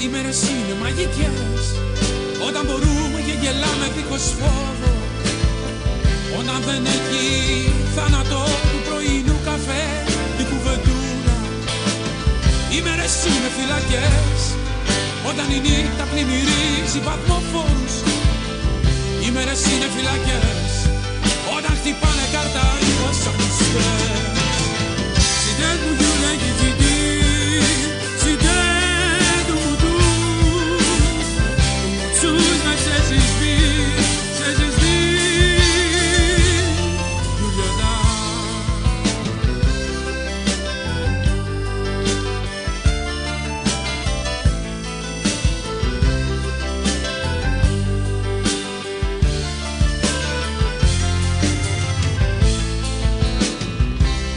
Οι μέρες είναι μαγικές όταν μπορούμε και γελάμε δίχως φόβο. Όταν δεν έχει θάνατο του πρωινού καφέ η κουβεντούρα. Οι μέρες είναι φυλακές όταν η νύχτα πλημμυρίζει βαθμοφόρους. Οι μέρες είναι φυλακές όταν χτυπάνε κάρτα οι βασανιστές. Συντέ του γιουλέγει τζιντή, συντέ Czuć na przecież drzwi, Juliana.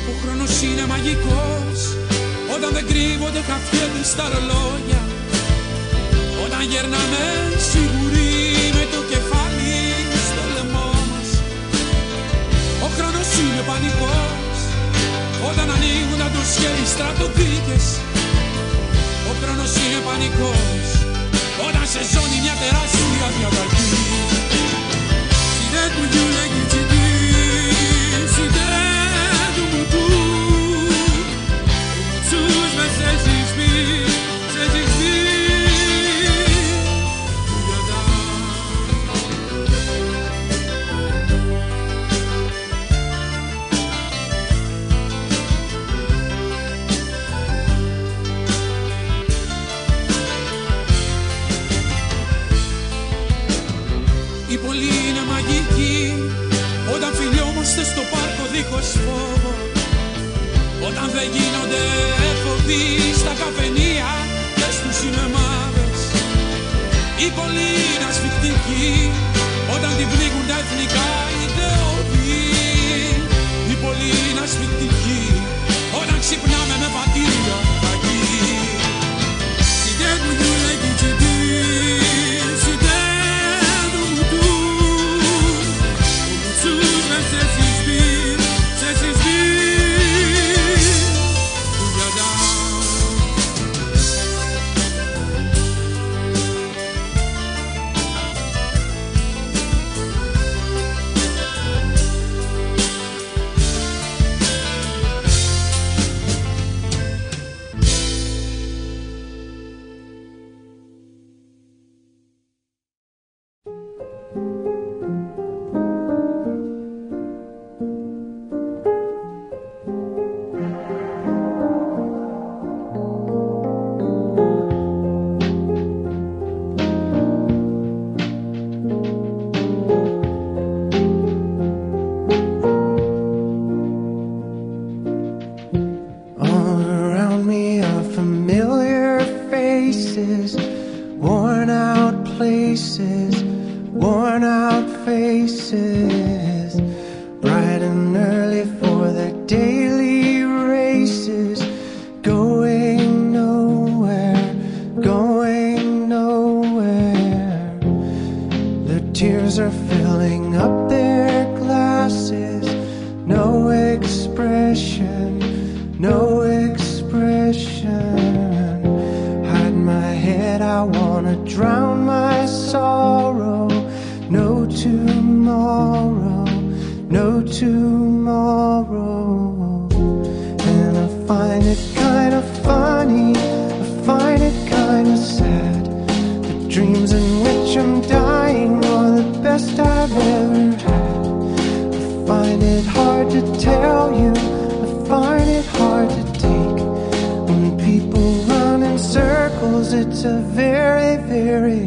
Ο χρόνος είναι μαγικός όταν δεν κρύβονται χαφιέτες στα ρολόγια. Όταν γερνάμε σίγουροι με το κεφάλι στο λαιμό μας. Ο χρόνος είναι πανικός όταν ανοίγουν τα ντοσιέ οι στρατοδίκες. Ο χρόνος είναι πανικός όταν σε ζώνει μια τεράστια διαδραχή. Συντέ του γιουλέγει τσιντή, συντέ του μουτού. Τσούς με σε συσπί, σε συσπί. Η πόλη είναι μαγική όταν φιλιόμαστε στο πάρκο δίχως φόβο. Όταν δεν γίνονται έφοβοι στα καφενεία και στους σινεμάδες. Η πόλη είναι ασφυκτική όταν την πνίγουν τα εθνικά ιδεώδη. Η πόλη είναι ασφυκτική όταν ξυπνάμε με πατήρια φαγή. Συντέ του γιουλέγει τσιντή, συντέ του μουτού. Czuć na przecież drzwi, Juliana. Worn out places, worn out faces, bright and early for their daily races, going nowhere, going nowhere. Their tears are filling up their glasses, no expression, no expression. Hide my head, I wanna drown my sorrow. No tomorrow, no tomorrow. And I find it kind of funny, I find it kind of sad. The dreams in which I'm dying are the best I've ever had. I find it hard to tell you, I find it hard to take. When people run in circles, it's a very, very